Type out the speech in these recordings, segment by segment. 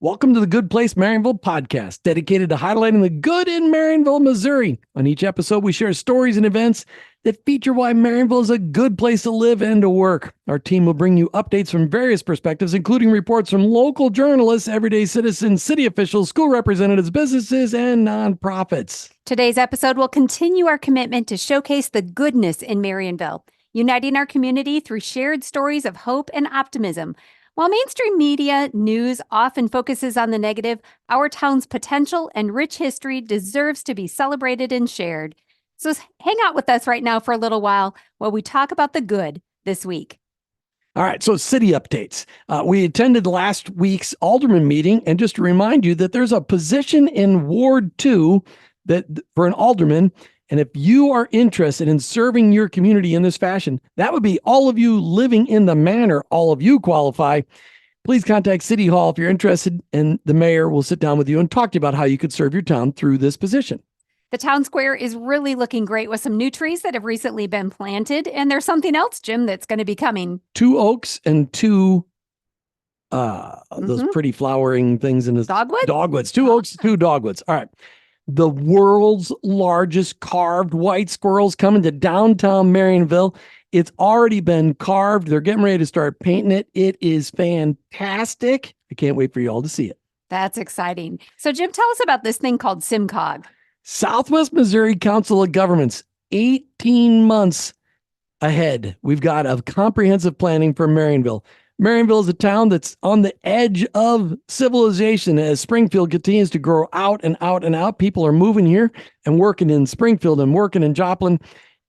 Welcome to the Good Place Marionville podcast, dedicated to highlighting the good in Marionville, Missouri. On each episode, we share stories and events that feature why Marionville is a good place to live and to work. Our team will bring you updates from various perspectives, including reports from local journalists, everyday citizens, city officials, school representatives, businesses, and nonprofits. Today's episode will continue our commitment to showcase the goodness in Marionville, uniting our community through shared stories of hope and optimism. While mainstream media news often focuses on the negative, our town's potential and rich history deserves to be celebrated and shared. So hang out with us right now for a little while we talk about the good this week. All right, so city updates. We attended last week's alderman meeting, and just to remind you that there's a position in Ward 2 that for an alderman. And if you are interested in serving your community in this fashion, that would be all of you living in the manor. All of you qualify. Please contact City Hall if you're interested, and the mayor will sit down with you and talk to you about how you could serve your town through this position. The town square is really looking great with some new trees that have recently been planted. And there's something else, Jim, that's going to be coming. 2 oaks and 2 those pretty flowering things in the dogwoods. 2 oaks, 2 dogwoods. All right. The world's largest carved white squirrels coming to downtown Marionville. It's already been carved. They're getting ready to start painting it. It is fantastic. I can't wait for you all to see it. That's exciting. So, Jim, tell us about this thing called SMCOG. Southwest Missouri Council of Governments, 18 months ahead. We've got a comprehensive planning for Marionville. Marionville is a town that's on the edge of civilization as Springfield continues to grow out and out and out. People are moving here and working in Springfield and working in Joplin.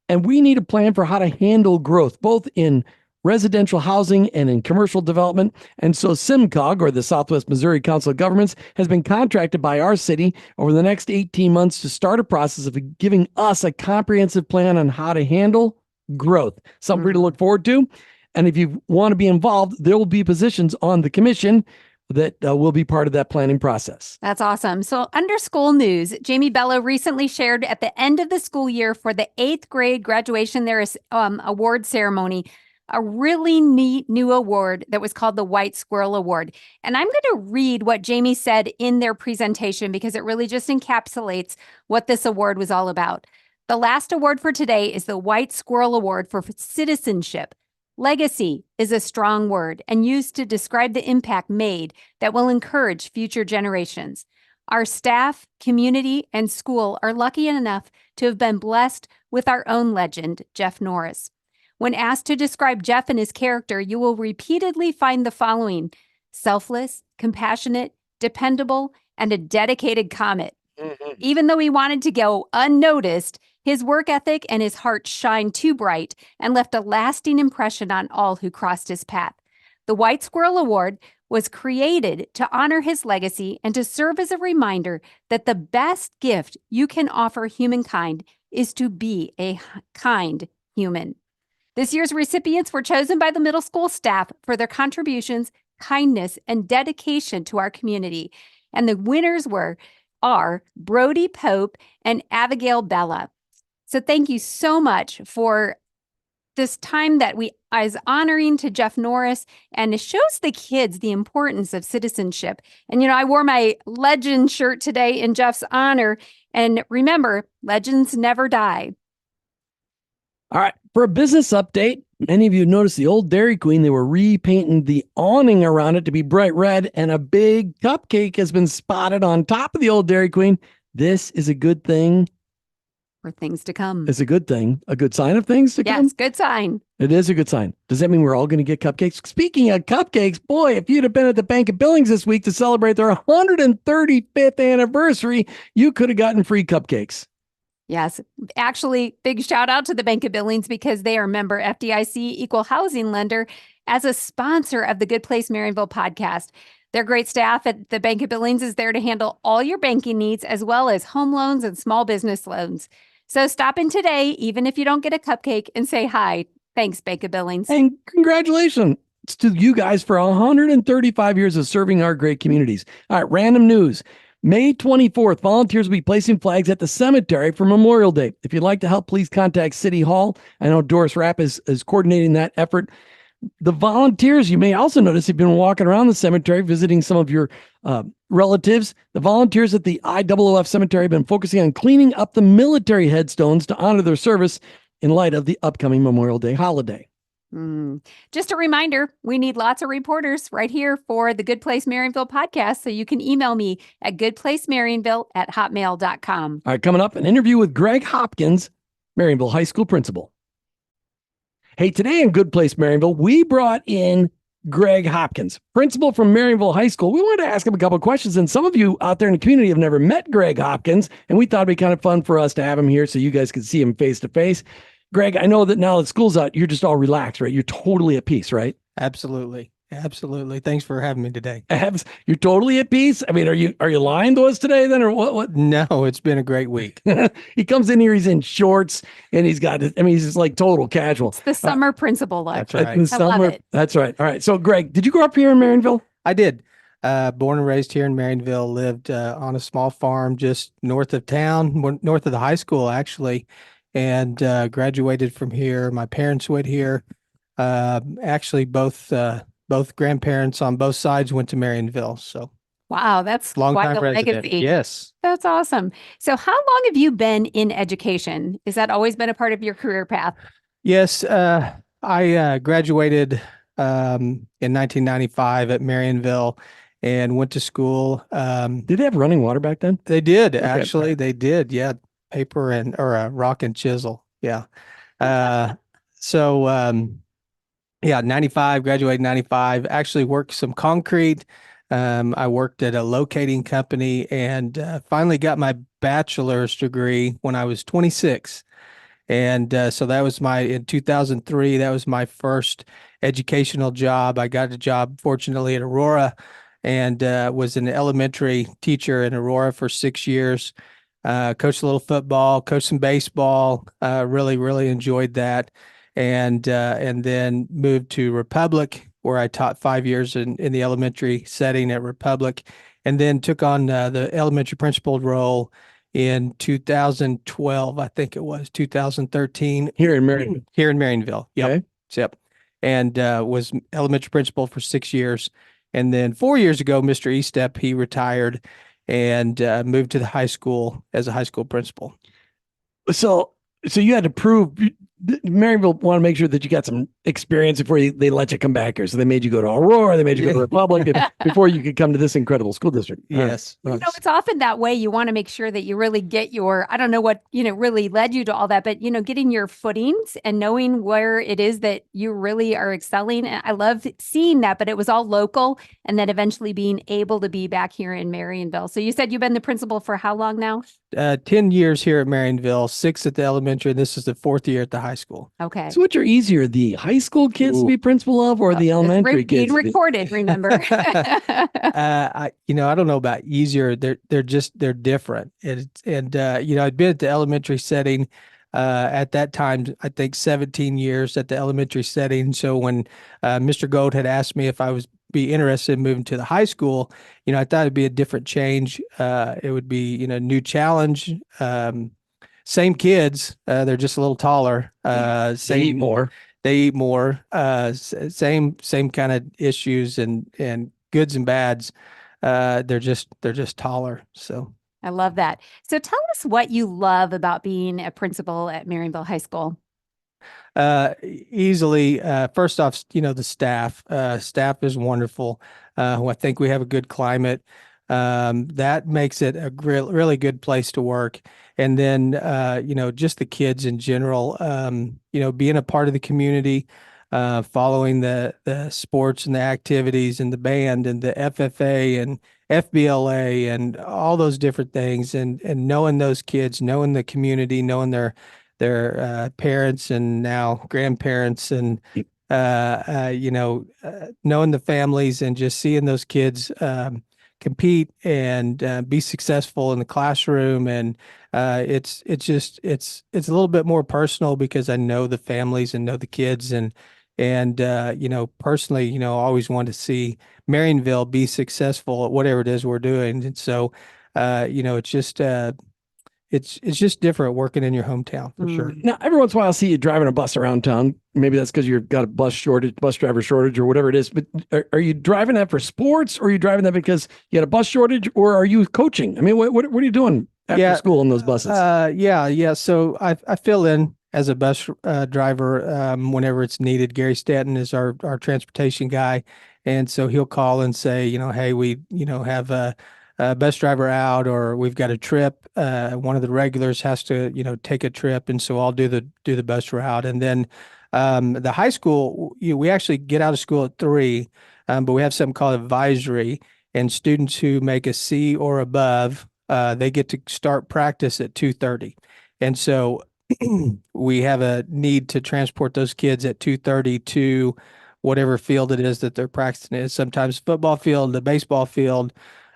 And we need a plan for how to handle growth, both in residential housing and in commercial development. And so SMCOG, or the Southwest Missouri Council of Governments, has been contracted by our city over the next 18 months to start a process of giving us a comprehensive plan on how to handle growth. Something for you to look forward to. And if you want to be involved, there will be positions on the commission that will be part of that planning process. That's awesome. So under school news, Jamie Bello recently shared at the end of the school year for the 8th grade graduation, there is award ceremony, a really neat new award that was called the White Squirrel Award. And I'm going to read what Jamie said in their presentation because it really just encapsulates what this award was all about. The last award for today is the White Squirrel Award for citizenship. Legacy is a strong word and used to describe the impact made that will encourage future generations. Our staff, community, and school are lucky enough to have been blessed with our own legend, Jeff Norris. When asked to describe Jeff and his character, you will repeatedly find the following: selfless, compassionate, dependable, and a dedicated comet. Even though he wanted to go unnoticed, his work ethic and his heart shined too bright and left a lasting impression on all who crossed his path. The White Squirrel Award was created to honor his legacy and to serve as a reminder that the best gift you can offer humankind is to be a kind human. This year's recipients were chosen by the middle school staff for their contributions, kindness, and dedication to our community. And the winners are Brody Pope and Abigail Bella. So thank you so much for this time that we is honoring to Jeff Norris, and it shows the kids the importance of citizenship. And, I wore my Legend shirt today in Jeff's honor. And remember, legends never die. All right. For a business update, many of you noticed the old Dairy Queen. They were repainting the awning around it to be bright red, and a big cupcake has been spotted on top of the old Dairy Queen. This is a good thing. For things to come. It's a good thing. A good sign of things to come? Yes, good sign. It is a good sign. Does that mean we're all going to get cupcakes? Speaking of cupcakes, boy, if you'd have been at the Bank of Billings this week to celebrate their 135th anniversary, you could have gotten free cupcakes. Yes. Actually, big shout out to the Bank of Billings because they are member FDIC equal housing lender as a sponsor of the Good Place Marionville podcast. Their great staff at the Bank of Billings is there to handle all your banking needs as well as home loans and small business loans. So stop in today, even if you don't get a cupcake, and say hi. Thanks, Bank of Billings. And congratulations to you guys for 135 years of serving our great communities. All right, random news. May 24th, volunteers will be placing flags at the cemetery for Memorial Day. If you'd like to help, please contact City Hall. I know Doris Rapp is coordinating that effort. The volunteers, you may also notice, have been walking around the cemetery visiting some of your relatives. The volunteers at the IOOF cemetery have been focusing on cleaning up the military headstones to honor their service in light of the upcoming Memorial Day holiday. Just a reminder, we need lots of reporters right here for the Good Place Marionville podcast. So you can email me at goodplacemarionville@hotmail.com. All right, coming up, an interview with Greg Hopkins, Marionville High School principal. Hey, today in Good Place Marionville, we brought in Greg Hopkins, principal from Marionville High School. We wanted to ask him a couple of questions, and some of you out there in the community have never met Greg Hopkins, and we thought it'd be kind of fun for us to have him here so you guys could see him face to face. Greg, I know that now that school's out, you're just all relaxed, right? You're totally at peace, right? Absolutely. Absolutely. Thanks for having me today. You're totally at peace. I mean, are you lying to us today then, or what? No, it's been a great week. He comes in here, he's in shorts, and he's just like total casual. It's the summer principal look. That's right. The summer, love it. That's right. All right. So, Greg, did you grow up here in Marionville? I did. Born and raised here in Marionville, lived on a small farm just north of town, north of the high school, actually, and graduated from here. My parents went here. Actually, both grandparents on both sides went to Marionville. So Wow, that's long quite time a resident. legacy. Yes. That's awesome. So how long have you been in education? Has that always been a part of your career path? Yes. I graduated in 1995 at Marionville and went to school. Did they have running water back then? They did, Okay. actually. They did. Yeah. Paper or rock and chisel. Yeah. Yeah, 95, graduated 95, actually worked some concrete. I worked at a locating company and finally got my bachelor's degree when I was 26. And so that was in 2003, that was my first educational job. I got a job, fortunately, at Aurora and was an elementary teacher in Aurora for 6 years. Coached a little football, coached some baseball, really, really enjoyed that. And then moved to Republic, where I taught 5 years in the elementary setting at Republic, and then took on the elementary principal role in 2012, I think it was 2013. Here in Marionville. Here in Marionville. Yep. Okay. Yep. And was elementary principal for 6 years. And then 4 years ago, Mr. Estep, he retired and moved to the high school as a high school principal. So you had to prove Marionville want to make sure that you got some experience before they let you come back here. So they made you go to Aurora, they made you go to Republic before you could come to this incredible school district. Yes. All right. It's often that way. You want to make sure that you really get I don't know what, really led you to all that, but, getting your footings and knowing where it is that you really are excelling. And I love seeing that, but it was all local and then eventually being able to be back here in Marionville. So you said you've been the principal for how long now? 10 years here at Marionville, 6 at the elementary, and this is the 4th year at the high school. Okay. So which are easier, the high school kids to be principal of or the elementary kids? Being recorded, remember? I don't know about easier. They're different. I'd been at the elementary setting at that time, I think 17 years at the elementary setting. So when Mr. Gold had asked me if I was be interested in moving to the high school, I thought it'd be a different change. It would be, new challenge. Same kids, they're just a little taller. They eat more. They eat more. Same kind of issues and goods and bads. They're just taller. So I love that. So tell us what you love about being a principal at Marionville High School. Easily, first off, the staff. Staff is wonderful. I think we have a good climate. That makes it a really good place to work. And then, just the kids in general, being a part of the community, following the sports and the activities and the band and the FFA and FBLA and all those different things and knowing those kids, knowing the community, knowing their parents and now grandparents and, knowing the families and just seeing those kids, compete and be successful in the classroom. And it's a little bit more personal because I know the families and know the kids and personally, always want to see Marionville be successful at whatever it is we're doing. And so, it's just, it's just different working in your hometown for sure. Now, every once in a while, I see you driving a bus around town. Maybe that's because you've got a bus driver shortage, or whatever it is. But are you driving that for sports, or are you driving that because you had a bus shortage, or are you coaching? I mean, what are you doing after school in those buses? Yeah. So I fill in as a bus driver whenever it's needed. Gary Stanton is our transportation guy, and so he'll call and say, hey, we have a bus driver out, or we've got a trip. One of the regulars has to take a trip, and so I'll do the bus route. And then the high school, we actually get out of school at 3, but we have something called advisory, and students who make a C or above, they get to start practice at 2:30. And so we have a need to transport those kids at 2:30 to whatever field it is that they're practicing is. Sometimes football field, the baseball field,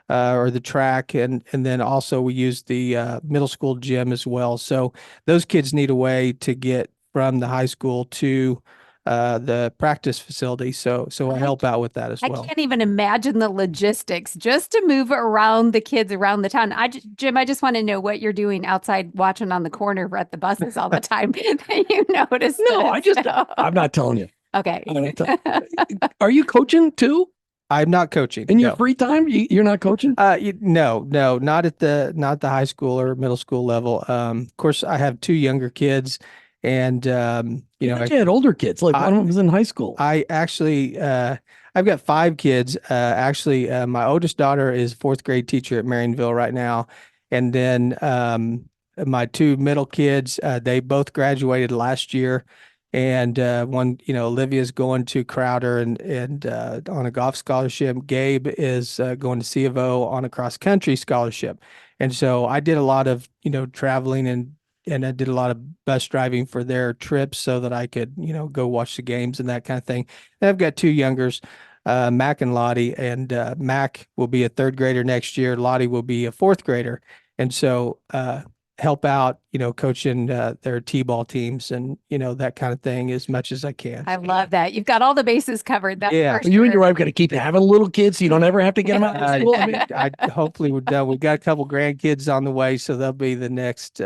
or the track, and then also we use the middle school gym as well. So those kids need a way to get from the high school to the practice facility. So I help out with that as well. I can't even imagine the logistics just to move around the kids around the town. Jim, I just want to know what you're doing outside watching on the corner at the buses all the time that you notice. No, I'm not telling you. Okay. Are you coaching too? I'm not coaching. In your free time, you're not coaching? No, not at the high school or middle school level. Of course, I have 2 younger kids, and you had older kids. Like one of them was in high school. I actually, I've got 5 kids. Actually, my oldest daughter is 4th grade teacher at Marionville right now, and then my 2 middle kids, they both graduated last year. And one, Olivia's going to Crowder and on a golf scholarship. Gabe is going to C of O on a cross country scholarship. And so I did a lot of, traveling and I did a lot of bus driving for their trips so that I could, go watch the games and that kind of thing. And I've got 2 youngers, Mac and Lottie, and Mac will be a 3rd grader next year. Lottie will be a 4th grader. And so help out, coaching their T-ball teams and, that kind of thing as much as I can. I love that. You've got all the bases covered. That's Yeah. for You and sure. your wife got to keep having little kids so you don't ever have to get them out of school. I mean, Hopefully we're done. We've got a couple grandkids on the way, so they'll be the next.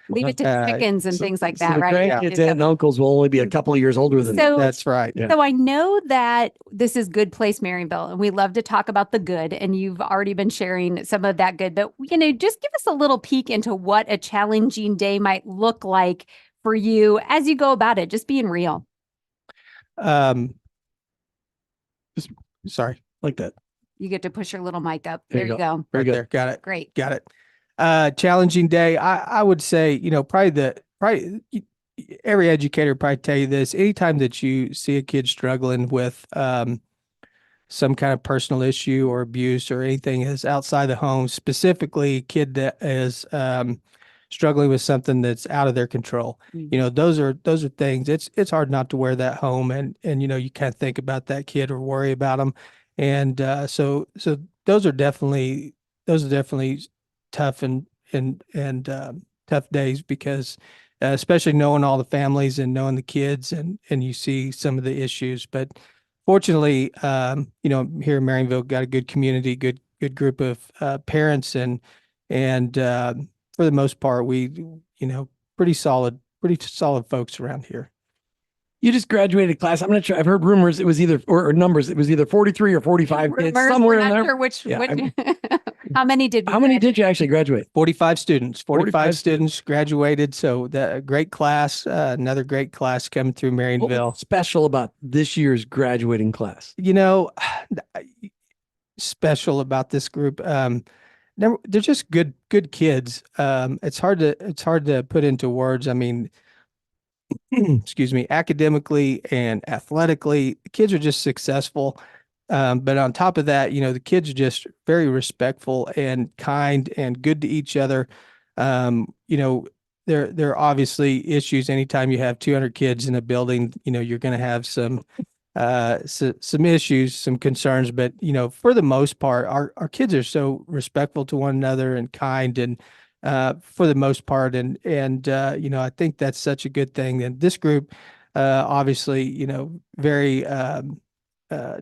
Leave it to chickens and things like that, the right? grandkids and uncles will only be a couple of years older than So- That's right. Yeah. So I know that this is Good Place Marionville, and we love to talk about the good, and you've already been sharing some of that good, but just give us a little peek into what a challenging day might look like for you as you go about it, just being real. Just Sorry. like that. You get to push your little mic up. There There you you go. Very Right good. there. Got it. Great. Got it. Challenging day. I would say, probably every educator probably tell you this. Anytime that you see a kid struggling with some kind of personal issue or abuse or anything is outside the home, specifically a kid that is struggling with something that's out of their control. Those are things. It's hard not to wear that home, and you kind of think about that kid or worry about them, and so those are definitely tough and tough days because especially knowing all the families and knowing the kids and you see some of the issues. But fortunately, here in Marionville, got a good community, good group of parents and for the most part, we pretty solid folks around here. You just graduated class. I'm not sure. I've heard rumors it was either or numbers. It was either 43 or 45 kids Rumors, somewhere we're in not there. sure which. Yeah, How many did? How many did you actually graduate? 45 students. 45 students. students graduated. So that great class. Another great class coming through What Marionville. was special about this year's graduating class? Special about this group. They're just good kids. It's hard to put into words. I mean, excuse me, academically and athletically, the kids are just successful. But on top of that, the kids are just very respectful and kind and good to each other. There are obviously issues anytime you have 200 kids in a building, you're going to have some issues, some concerns, but for the most part, our kids are so respectful to one another and kind, and for the most part, and I think that's such a good thing. And this group, obviously, very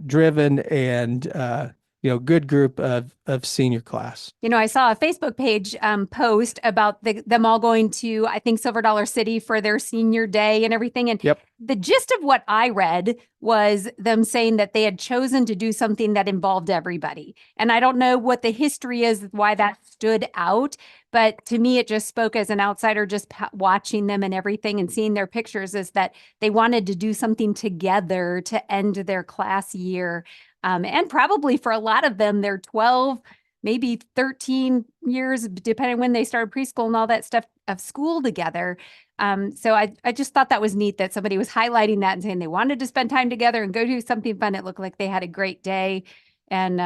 driven and good group of senior class. I saw a Facebook page post about them all going to, I think, Silver Dollar City for their senior day and everything. And Yep. the gist of what I read was them saying that they had chosen to do something that involved everybody. And I don't know what the history is, why that stood out. But to me, it just spoke as an outsider, just watching them and everything and seeing their pictures, is that they wanted to do something together to end their class year. And probably for a lot of them, they're 12, maybe 13 years, depending when they started preschool and all that stuff, of school together. So I just thought that was neat that somebody was highlighting that and saying they wanted to spend time together and go do something fun. It looked like they had a great day. And,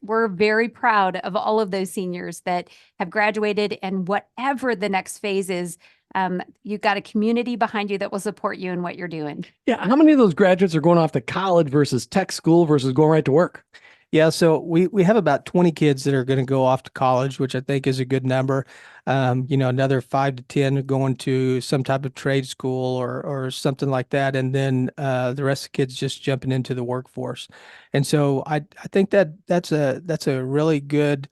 we're very proud of all of those seniors that have graduated, and whatever the next phase is, you've got a community behind you that will support you in what you're doing. Yeah. How many of those graduates are going off to college versus tech school versus going right to work? Yeah, so we have about 20 kids that are going to go off to college, which I think is a good number. Another 5 to 10 are going to some type of trade school or something like that, and then the rest of the kids just jumping into the workforce. And so I think that's a really good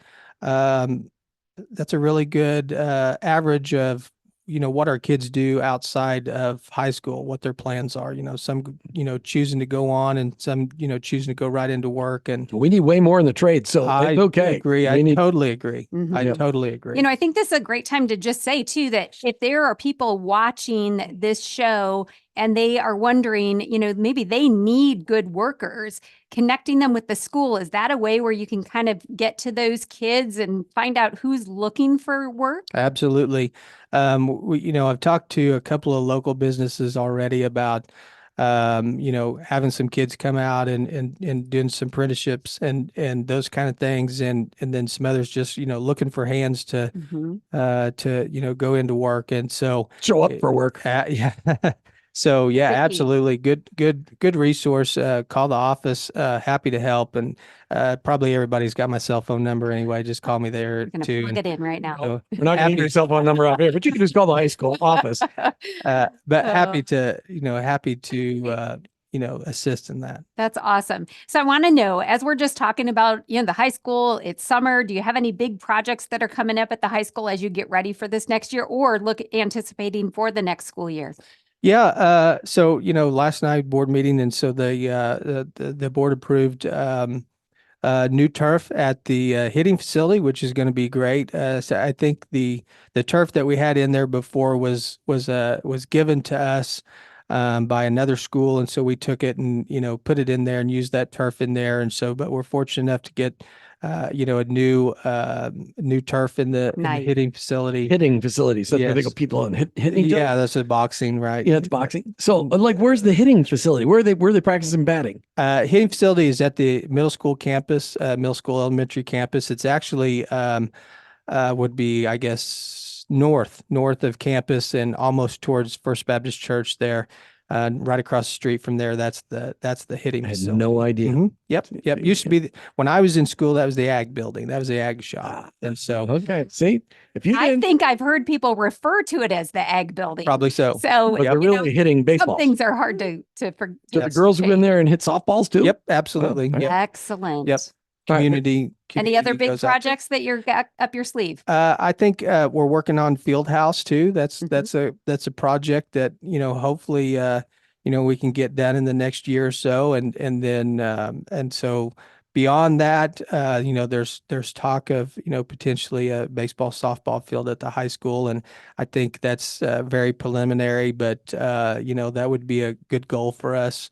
average of what our kids do outside of high school, what their plans are. Some choosing to go on, and some choosing to go right into work. And we need way more in the trade, so it's okay. Agree. I totally agree. Mm-hmm. I totally agree. I think this is a great time to just say too that if there are people watching this show and they are wondering, maybe they need good workers, connecting them with the school, is that a way where you can kind of get to those kids and find out who's looking for work? Absolutely. I've talked to a couple of local businesses already about, having some kids come out and doing some apprenticeships and those kind of things. And then some others just, looking for hands to go into work. And so show up for work. Yeah. So yeah, Tricky. absolutely. Good resource. Call the office. Happy to help. And probably everybody's got my cell phone number anyway. Just call me there I'm too. gonna plug it in right now. So We're not going to give your cell phone number out here, but you can just call the high school office. but happy to assist in that. That's awesome. So I want to know, as we're just talking about, the high school, it's summer. Do you have any big projects that are coming up at the high school as you get ready for this next year, or anticipating for the next school year? Yeah. So, last night board meeting, and so the board approved new turf at the hitting facility, which is going to be great. So I think the turf that we had in there before was given to us by another school, and so we took it and put it in there and used that turf in there. And so, but we're fortunate enough to get a new turf in the hitting facility. Hitting facility. So Yes. they go people on hitting. Yeah, that's a boxing, right? Yeah, it's boxing. So, where's the hitting facility? Where are they practicing batting? Hitting facility is at the middle school campus, middle school elementary campus. It's actually would be, I guess, north of campus and almost towards First Baptist Church there. Right across the street from there, that's the hitting I had facility. no idea. Mm-hmm. Yep. Used to be when I was in school, that was the ag building. That was the ag shop. And so, okay. See, if you I think I've heard people refer to it as the ag building. Probably so. So but they're really hitting baseball. Some things are hard to forget. So the girls go in there and hit softballs too? Yep, absolutely. Oh, Yep. Excellent. Yep. Community. Any other big goes up. projects that you're got up your sleeve? I think we're working on field house too. That's a project that hopefully we can get done in the next year or so, and then and so beyond that, there's talk of potentially a baseball softball field at the high school, and I think that's very preliminary, but that would be a good goal for us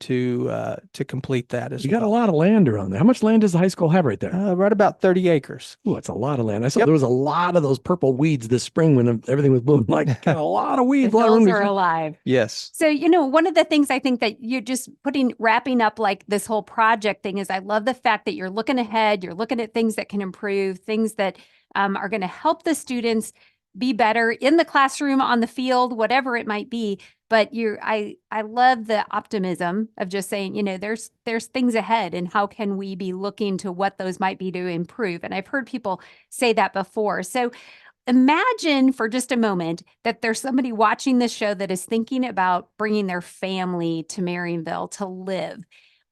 to complete that as well. You got a lot of land around there. How much land does the high school have right there? Right about 30 acres. Oh, that's a lot of land. I saw there was a lot of those purple weeds this spring when everything was blooming. Like a lot of weeds. The hills are alive. Yes. So, one of the things I think that you're just wrapping up like this whole project thing is I love the fact that you're looking ahead, you're looking at things that can improve, things that are going to help the students be better in the classroom, on the field, whatever it might be. But I love the optimism of just saying, there's things ahead, and how can we be looking to what those might be to improve? And I've heard people say that before. So imagine for just a moment that there's somebody watching this show that is thinking about bringing their family to Marionville to live.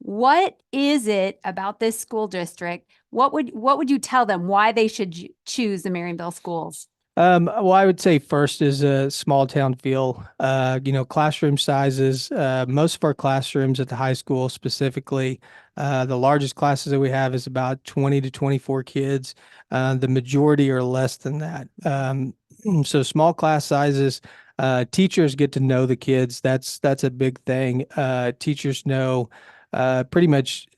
What is it about this school district? What would you tell them why they should choose the Marionville schools? Well, I would say first is a small town feel. Classroom sizes. Most of our classrooms at the high school, specifically, the largest classes that we have is about 20 to 24 kids. The majority are less than that. So small class sizes. Teachers get to know the kids. That's a big thing. Teachers know pretty much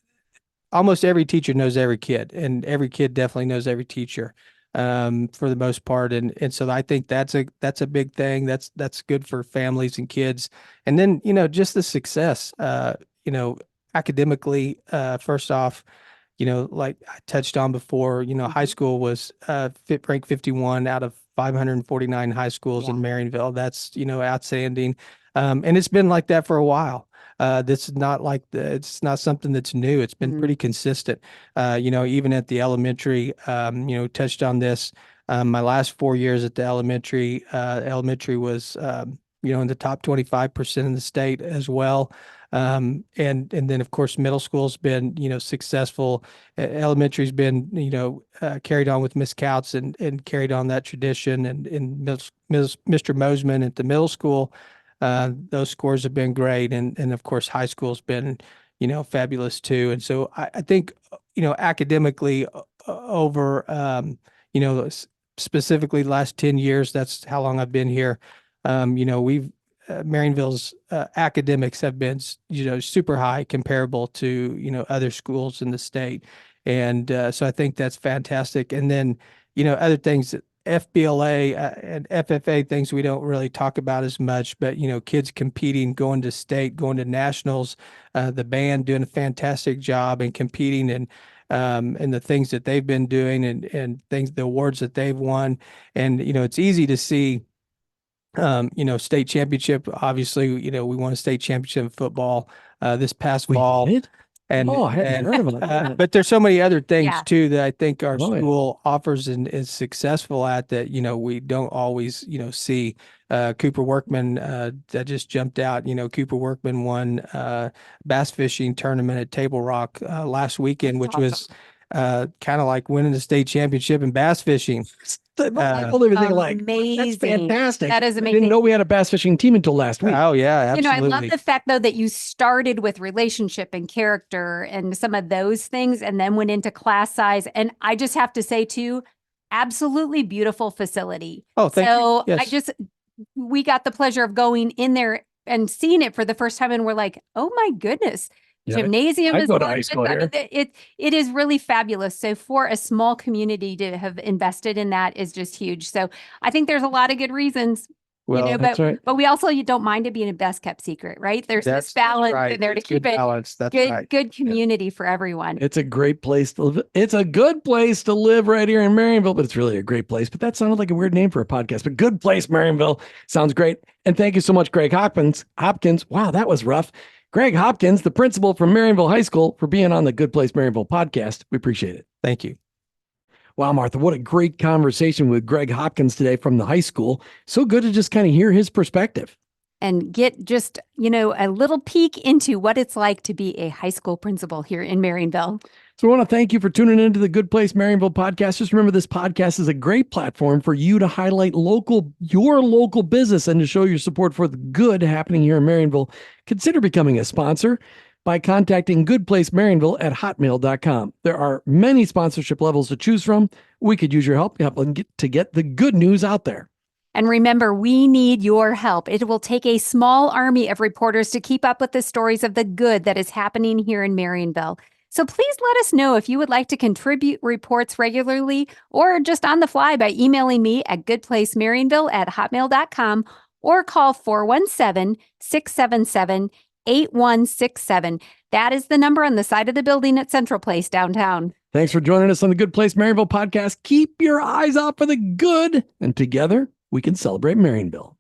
almost every teacher knows every kid, and every kid definitely knows every teacher for the most part. And so I think that's a big thing. That's good for families and kids. And then, just the success, academically, first off, like I touched on before, high school was ranked 51 out of 549 high schools in Marionville. That's, outstanding. And it's been like that for a while. This is not it's not something that's new. It's been pretty consistent. Even at the elementary, touched on this. My last 4 years at the elementary was, in the top 25% in the state as well. And then of course, middle school's been, successful. Elementary's been, carried on with Miss Couts and carried on that tradition and Mr. Mosman at the middle school. Those scores have been great. And of course, high school's been, fabulous too. And so I think, academically over, specifically the last 10 years, that's how long I've been here. Marionville's academics have been, super high comparable to, other schools in the state. And so I think that's fantastic. And then, other things that FBLA and FFA things we don't really talk about as much, but kids competing, going to state, going to nationals, the band doing a fantastic job and competing and the things that they've been doing and things, the awards that they've won. And it's easy to see, state championship. Obviously, we won a state championship in football this past fall. Did? And, I hadn't heard about that. But there's so many other things too that I think our Oh, yeah. school offers and is successful at that, we don't always, see. Cooper Workman that just jumped out. Cooper Workman won bass fishing tournament at Table Rock last weekend, which was kind of like winning the state championship in bass fishing. I don't even think like that's fantastic. That is I amazing. didn't know we had a bass fishing team until last week. Oh yeah, absolutely. I love the fact though that you started with relationship and character and some of those things and then went into class size. And I just have to say too, absolutely beautiful facility. Oh, thank you. Yes. We got the pleasure of going in there and seeing it for the first time. And we're like, oh my goodness. Gymnasium I is go to high school here. it is really fabulous. So for a small community to have invested in that is just huge. So I think there's a lot of good reasons. Well, that's right. But we also don't mind it being a best kept secret, right? There's this balance in there to keep it balance. That's good community for everyone. It's a great place to live. It's a good place to live right here in Marionville, but it's really a great place. But that sounded like a weird name for a podcast. But Good Place Marionville sounds great. And thank you so much, Greg Hopkins. Wow, that was rough. Greg Hopkins, the principal from Marionville High School, for being on the Good Place Marionville podcast. We appreciate it. Thank you. Wow, Martha, what a great conversation with Greg Hopkins today from the high school. So good to just kind of hear his perspective. And get just, a little peek into what it's like to be a high school principal here in Marionville. So I want to thank you for tuning into the Good Place Marionville podcast. Just remember, this podcast is a great platform for you to highlight your local business and to show your support for the good happening here in Marionville. Consider becoming a sponsor by contacting goodplacemarionville@hotmail.com. There are many sponsorship levels to choose from. We could use your help to get the good news out there. And remember, we need your help. It will take a small army of reporters to keep up with the stories of the good that is happening here in Marionville. So please let us know if you would like to contribute reports regularly or just on the fly by emailing me at goodplacemarionville@hotmail.com or call 417-677-8167. That is the number on the side of the building at Central Place downtown. Thanks for joining us on the Good Place Marionville podcast. Keep your eyes out for the good, and together we can celebrate Marionville.